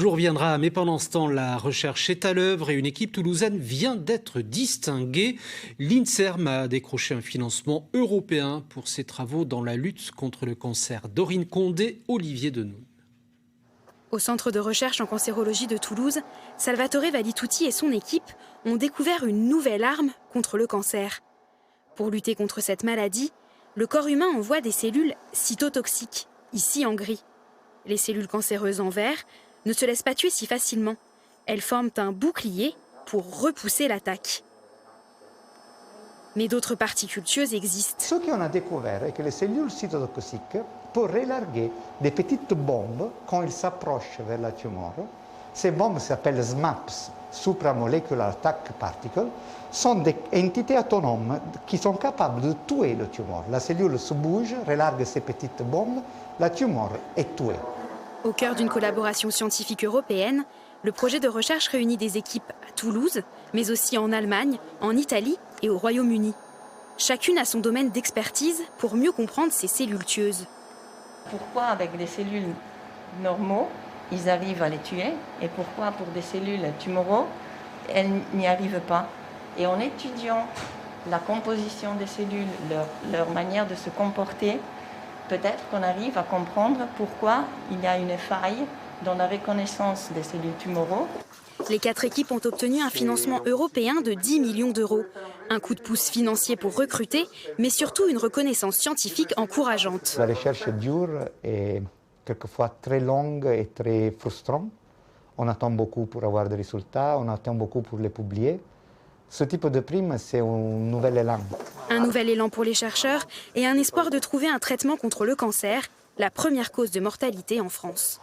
Le jour viendra, mais pendant ce temps, la recherche est à l'œuvre et une équipe toulousaine vient d'être distinguée. L'INSERM a décroché un financement européen pour ses travaux dans la lutte contre le cancer. Dorine Condé, Olivier Denoun. Au centre de recherche en cancérologie de Toulouse, Salvatore Valitutti et son équipe ont découvert une nouvelle arme contre le cancer. Pour lutter contre cette maladie, le corps humain envoie des cellules cytotoxiques, ici en gris. Les cellules cancéreuses en vert ne se laissent pas tuer si facilement. Elles forment un bouclier pour repousser l'attaque. Mais d'autres particules tueuses existent. Ce qu'on a découvert est que les cellules cytotoxiques peuvent relarguer des petites bombes quand ils s'approchent vers la tumeur. Ces bombes s'appellent SMAPs, Supramolecular Attack Particles, sont des entités autonomes qui sont capables de tuer le tumeur. La cellule se bouge, relargue ces petites bombes, la tumeur est tuée. Au cœur d'une collaboration scientifique européenne, le projet de recherche réunit des équipes à Toulouse, mais aussi en Allemagne, en Italie et au Royaume-Uni. Chacune a son domaine d'expertise pour mieux comprendre ces cellules tueuses. Pourquoi avec des cellules normaux, ils arrivent à les tuer, et pourquoi pour des cellules tumoraux, elles n'y arrivent pas. Et en étudiant la composition des cellules, leur manière de se comporter, peut-être qu'on arrive à comprendre pourquoi il y a une faille dans la reconnaissance des cellules tumoraux. Les 4 équipes ont obtenu un financement européen de 10 millions d'euros. Un coup de pouce financier pour recruter, mais surtout une reconnaissance scientifique encourageante. La recherche est dure et quelquefois très longue et très frustrante. On attend beaucoup pour avoir des résultats, on attend beaucoup pour les publier. Ce type de prime, c'est un nouvel élan. Un nouvel élan pour les chercheurs et un espoir de trouver un traitement contre le cancer, la première cause de mortalité en France.